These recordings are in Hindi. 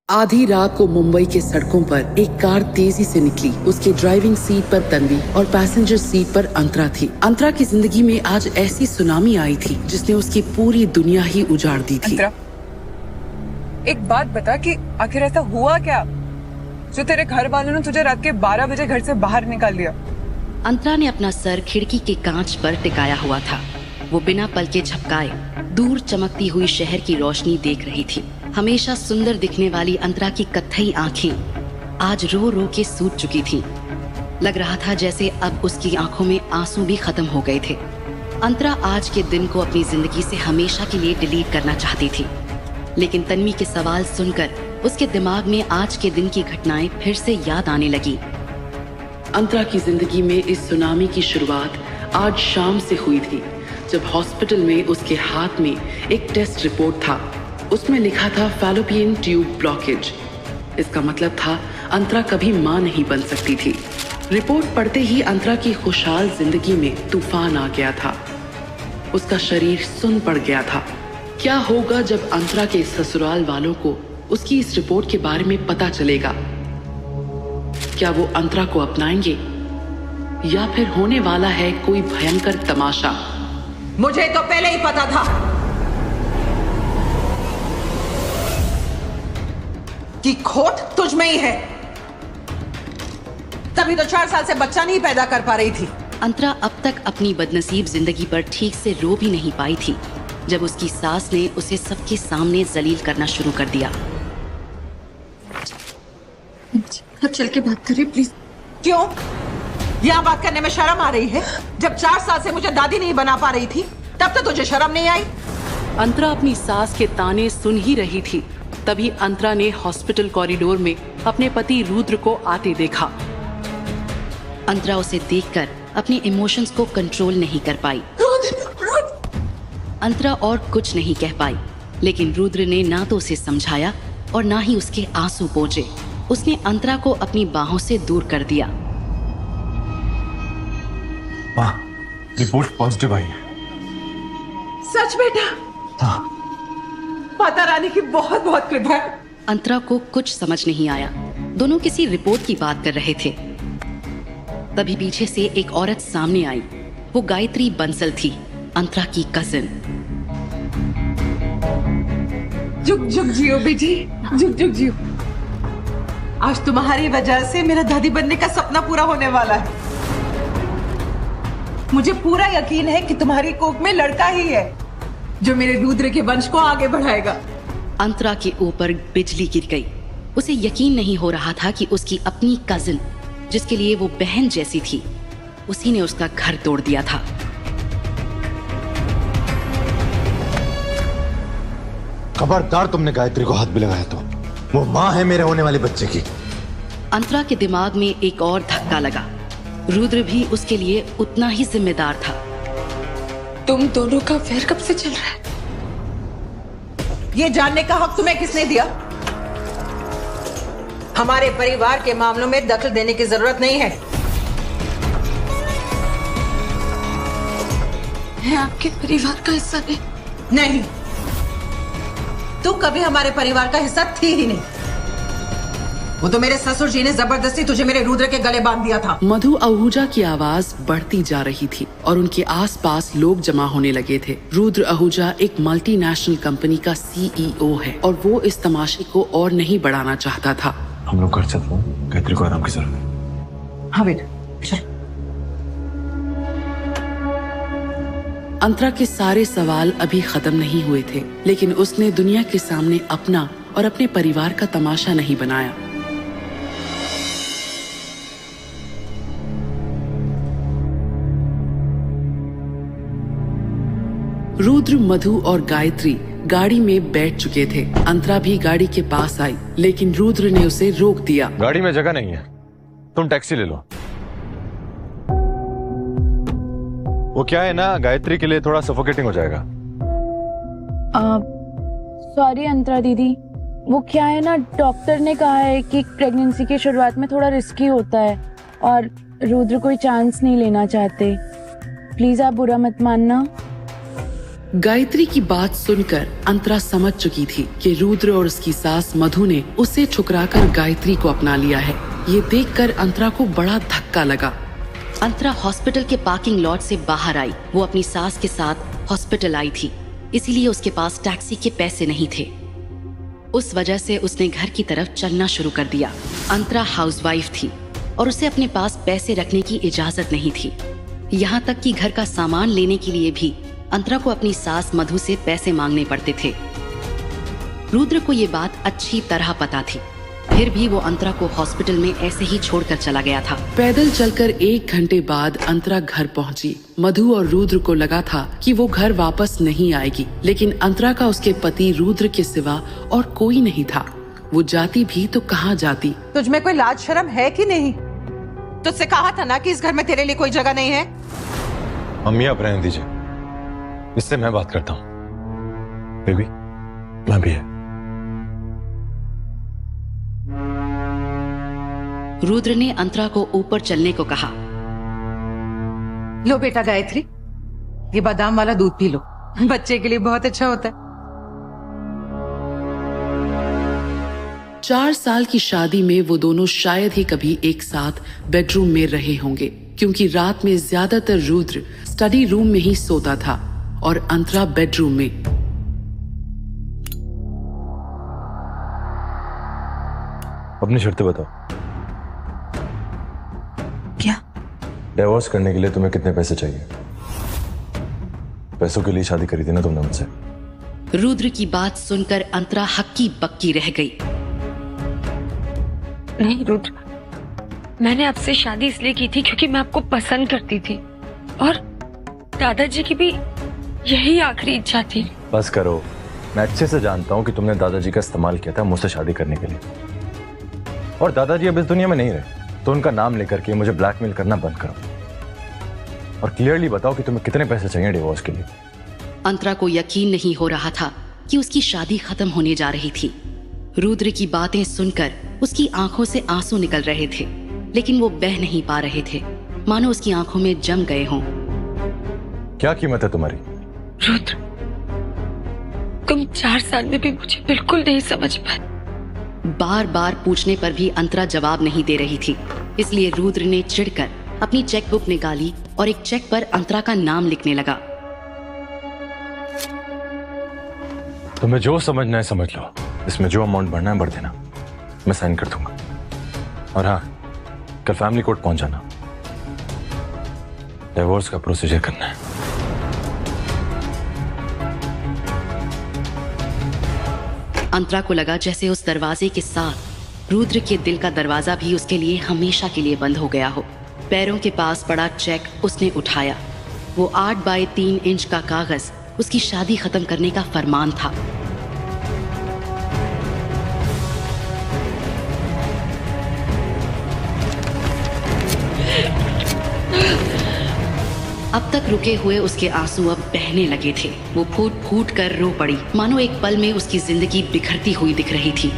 आधी रात को मुंबई के सड़कों पर एक कार तेजी से निकली। उसके ड्राइविंग सीट पर तन्वी और पैसेंजर सीट पर अंतरा थी। अंतरा की जिंदगी में आज ऐसी सुनामी आई थी जिसने उसकी पूरी दुनिया ही उजाड़ दी थी। अंतरा, एक बात बता कि आखिर ऐसा हुआ क्या जो तेरे घर वालों ने तुझे रात के 12 बजे घर से बाहर निकाल दिया? अंतरा ने अपना सर खिड़की के कांच पर टिकाया हुआ था। वो बिना पलके झपकाए दूर चमकती हुई शहर की रोशनी देख रही थी। हमेशा सुंदर दिखने वाली अंतरा की कत्थई आंखें आज रो रो के सूज चुकी थीं। लग रहा था जैसे अब उसकी आंखों में आंसू भी खत्म हो गए थे। अंतरा आज के दिन को अपनी जिंदगी से हमेशा के लिए डिलीट करना चाहती थी, लेकिन तन्वी के सवाल सुनकर उसके दिमाग में आज के दिन की घटनाएं फिर से याद आने लगी। अंतरा की जिंदगी में इस सुनामी की शुरुआत आज शाम से हुई थी, जब हॉस्पिटल में उसके हाथ में एक टेस्ट रिपोर्ट था। उसमें लिखा था फैलोपियन ट्यूब ब्लॉकेज। इसका मतलब था अंतरा कभी मां नहीं बन सकती थी। रिपोर्ट पढ़ते ही अंतरा की खुशहाल जिंदगी में तूफान आ गया था। उसका शरीर सुन्न पड़ गया था। क्या होगा जब अंतरा के ससुराल वालों को उसकी इस रिपोर्ट के बारे में पता चलेगा? क्या वो अंतरा को अपनाएंगे या फिर होने वाला है कोई भयंकर तमाशा? मुझे तो पहले ही पता था कि खोट तुझ में ही है, तभी तो 4 साल से बच्चा नहीं पैदा कर पा रही थी। अंतरा अब तक अपनी बदनसीब जिंदगी पर ठीक से रो भी नहीं पाई थी जब उसकी सास ने उसे सबके सामने जलील करना शुरू कर दिया। अब चल के बात करें प्लीज। क्यों? यहाँ बात करने में शर्म आ रही है? जब 4 साल से मुझे दादी नहीं बना पा रही थी तब तो तुझे शर्म नहीं आई? अंतरा अपनी सास के ताने सुन ही रही थी, तभी अंतरा ने हॉस्पिटल कॉरिडोर में अपने पति रुद्र को आते देखा। अंतरा उसे देखकर अपने इमोशंस को कंट्रोल नहीं कर पाई। अंतरा और कुछ नहीं कह पाई, लेकिन रुद्र ने ना तो उसे समझाया और ना ही उसके आंसू पोंछे। उसने अंतरा को अपनी बाहों से दूर कर दिया। माँ, रिपोर्ट पॉजिटिव आई है। सच बेटा? हाँ। माता रानी की बहुत बहुत कृपा है। अंतरा को कुछ समझ नहीं आया। दोनों किसी रिपोर्ट की बात कर रहे थे। तभी पीछे से एक औरत सामने आई। वो गायत्री बंसल थी, अंतरा की कजिन। जुग जुग जियो बेटी, जुग जुग जियो। आज तुम्हारी वजह से मेरा दादी बनने का सपना पूरा होने वाला है। मुझे पूरा यकीन है कि तुम्हारी कोख में लड़का ही है जो मेरे रुद्र के वंश को आगे बढ़ाएगा। अंतरा के ऊपर बिजली गिर गई। उसे यकीन नहीं हो रहा था कि उसकी अपनी कजिन, जिसके लिए वो बहन जैसी थी, उसी ने उसका घर तोड़ दिया था। खबरदार, तुमने गायत्री को हाथ भी लगाया तो वो माँ है मेरे होने वाले बच्चे की। अंतरा के दिमाग में एक और धक्का लगा। रुद्र भी उसके लिए उतना ही जिम्मेदार था। तुम दोनों का अफेयर कब से चल रहा है? ये जानने का हक तुम्हें किसने दिया? हमारे परिवार के मामलों में दखल देने की जरूरत नहीं है। मैं आपके परिवार का हिस्सा नहीं, तू कभी हमारे परिवार का हिस्सा थी ही नहीं। वो तो मेरे ससुर जी ने जबरदस्ती तुझे मेरे रुद्र के गले बांध दिया था। मधु आहूजा की आवाज बढ़ती जा रही थी और उनके आसपास लोग जमा होने लगे थे। रुद्र आहूजा एक मल्टीनेशनल कंपनी का CEO है और वो इस तमाशे को और नहीं बढ़ाना चाहता था। हम लोग घर चलते हैं, गायत्री को आराम की जरूरत है। हाँ बेटा, चल। अंतरा के सारे सवाल अभी खत्म नहीं हुए थे, लेकिन उसने दुनिया के सामने अपना और अपने परिवार का तमाशा नहीं बनाया। रुद्र, मधु और गायत्री गाड़ी में बैठ चुके थे। अंतरा भी गाड़ी के पास आई, लेकिन रुद्र ने उसे रोक दिया। गाड़ी में जगह नहीं है, तुम टैक्सी ले लो। वो क्या है ना, गायत्री के लिए थोड़ा सफोकेटिंग हो जाएगा। सॉरी अंतरा दीदी, वो क्या है ना, डॉक्टर ने कहा है कि प्रेगनेंसी की शुरुआत में थोड़ा रिस्की होता है और रुद्र कोई चांस नहीं लेना चाहते। प्लीज आप बुरा मत मानना। गायत्री की बात सुनकर अंतरा समझ चुकी थी कि रुद्र और उसकी सास मधु ने उसे ठुकराकर गायत्री को अपना लिया है। ये देखकर अंतरा को बड़ा धक्का लगा। अंतरा हॉस्पिटल के पार्किंग लॉट से बाहर आई। वो अपनी सास के साथ हॉस्पिटल आई थी, इसीलिए उसके पास टैक्सी के पैसे नहीं थे। उस वजह से उसने घर की तरफ चलना शुरू कर दिया। अंतरा हाउसवाइफ थी और उसे अपने पास पैसे रखने की इजाजत नहीं थी। यहाँ तक कि घर का सामान लेने के लिए भी अंतरा को अपनी सास मधु से पैसे मांगने पड़ते थे। रुद्र को ये बात अच्छी तरह पता थी, फिर भी वो अंतरा को हॉस्पिटल में ऐसे ही छोड़कर चला गया था। पैदल चलकर 1 घंटे बाद अंतरा घर पहुंची। मधु और रुद्र को लगा था कि वो घर वापस नहीं आएगी, लेकिन अंतरा का उसके पति रुद्र के सिवा और कोई नहीं था। वो जाती भी तो कहाँ जाती। तुझ में कोई लाज शर्म है कि नहीं? तुझसे कहा था ना कि इस घर में तेरे लिए कोई जगह नहीं है। अम्मी आप रहने दीजिए, इससे मैं बात करता हूँ। बेबी मैं भी है। रुद्र ने अंतरा को ऊपर चलने को कहा। लो बेटा गायत्री, ये बादाम वाला दूध पी लो, बच्चे के लिए बहुत अच्छा होता है। 4 साल की शादी में वो दोनों शायद ही कभी एक साथ बेडरूम में रहे होंगे, क्योंकि रात में ज्यादातर रुद्र स्टडी रूम में ही सोता था और अंतरा बेडरूम में। अपनी शर्तें बताओ। क्या? डिवोर्स करने के लिए तुम्हें कितने पैसे चाहिए? पैसों के लिए शादी करी थी ना तुमने मुझसे। रुद्र की बात सुनकर अंतरा हक्की बक्की रह गई। नहीं रुद्र, मैंने आपसे शादी इसलिए की थी क्योंकि मैं आपको पसंद करती थी और दादाजी की भी यही आखिरी इच्छा थी। बस करो, मैं अच्छे से जानता हूँ कि तुमने दादाजी का इस्तेमाल किया था मुझसे शादी करने के लिए, और दादाजी अब इस दुनिया में नहीं रहे, तो उनका नाम लेकर के मुझे ब्लैकमेल करना बंद करो और क्लियरली बताओ कि तुम्हें कितने पैसे चाहिए डिवोर्स के लिए। अंतरा को यकीन नहीं हो रहा था कि उसकी शादी खत्म होने जा रही थी। रुद्र की बातें सुनकर उसकी आंखों से आंसू निकल रहे थे, लेकिन वो बह नहीं पा रहे थे, मानो उसकी आंखों में जम गए हों। क्या कीमत है तुम्हारी? रुद्र, तुम 4 साल में भी मुझे बिल्कुल नहीं समझ पाए। बार बार पूछने पर भी अंतरा जवाब नहीं दे रही थी, इसलिए रुद्र ने चिढ़कर अपनी चेकबुक निकाली और एक चेक पर अंतरा का नाम लिखने लगा। तुम्हें जो समझना है समझ लो, इसमें जो अमाउंट भरना है भर देना, मैं साइन कर दूंगा। और हाँ, कल फैमिली कोर्ट पहुंच जाना, डिवोर्स का प्रोसीजर करना है। अंतरा को लगा जैसे उस दरवाजे के साथ रुद्र के दिल का दरवाजा भी उसके लिए हमेशा के लिए बंद हो गया हो। पैरों के पास पड़ा चेक उसने उठाया। वो 8 बाय 3 इंच का कागज उसकी शादी खत्म करने का फरमान था। अब तक रुके हुए उसके आंसू अब बहने लगे थे। वो फूट फूट कर रो पड़ी, मानो एक पल में उसकी जिंदगी बिखरती हुई दिख रही थी।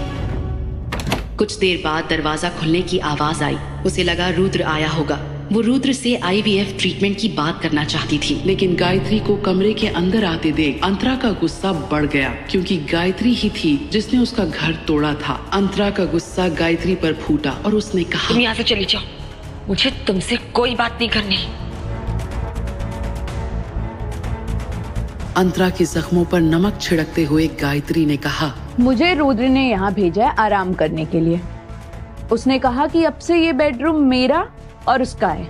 कुछ देर बाद दरवाजा खुलने की आवाज आई। उसे लगा रुद्र आया होगा। वो रुद्र से IVF ट्रीटमेंट की बात करना चाहती थी, लेकिन गायत्री को कमरे के अंदर आते देख अंतरा का गुस्सा बढ़ गया, क्योंकि गायत्री ही थी जिसने उसका घर तोड़ा था। अंतरा का गुस्सा गायत्री पर फूटा और उसने कहा, तुम यहाँ से चली जाओ, मुझे तुमसे कोई बात नहीं करनी। अंतरा के जख्मों पर नमक छिड़कते हुए गायत्री ने कहा, मुझे रुद्र ने यहाँ भेजा है आराम करने के लिए। उसने कहा कि अब से ये बेडरूम मेरा और उसका है।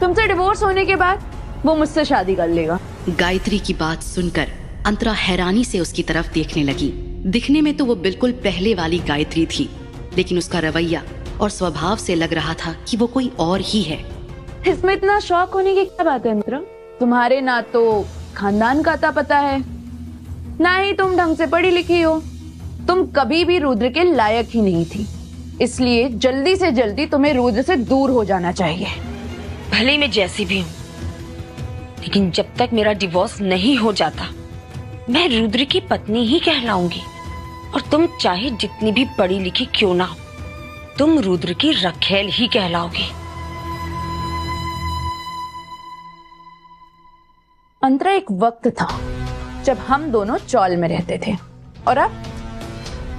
तुमसे डिवोर्स होने के बाद वो मुझसे शादी कर लेगा। गायत्री की बात सुनकर अंतरा हैरानी से उसकी तरफ देखने लगी। दिखने में तो वो बिल्कुल पहले वाली गायत्री थी, लेकिन उसका रवैया और स्वभाव से लग रहा था कि वो कोई और ही है। इसमें इतना शौक होने की क्या बात है अंतरा? तुम्हारे ना तो खानदान का अता पता है, ना ही तुम ढंग से पढ़ी लिखी हो। तुम कभी भी रुद्र के लायक ही नहीं थी, इसलिए जल्दी से जल्दी तुम्हें रुद्र से दूर हो जाना चाहिए। भले ही मैं जैसी भी हूँ, लेकिन जब तक मेरा डिवोर्स नहीं हो जाता मैं रुद्र की पत्नी ही कहलाऊंगी। और तुम चाहे जितनी भी पढ़ी लिखी क्यों ना हो, तुम रुद्र की रखेल ही कहलाओगी। अंतरा, एक वक्त था जब हम दोनों चौल में रहते थे और अब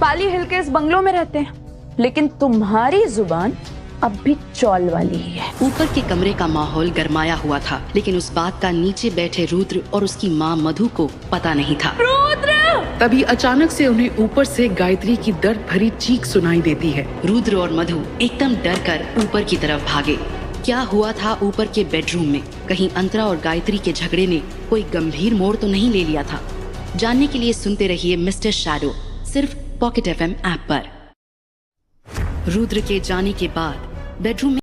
पाली हिल के इस बंगलों में रहते हैं, लेकिन तुम्हारी जुबान अब भी चौल वाली ही है। ऊपर के कमरे का माहौल गरमाया हुआ था, लेकिन उस बात का नीचे बैठे रुद्र और उसकी माँ मधु को पता नहीं था। तभी अचानक से उन्हें ऊपर से गायत्री की दर्द भरी चीख सुनाई देती है। रुद्र और मधु एकदम डर कर ऊपर की तरफ भागे। क्या हुआ था ऊपर के बेडरूम में? कहीं अंतरा और गायत्री के झगड़े ने कोई गंभीर मोड़ तो नहीं ले लिया था? जानने के लिए सुनते रहिए मिस्टर शैडो, सिर्फ पॉकेट FM ऐप पर। रुद्र के जाने के बाद बेडरूम में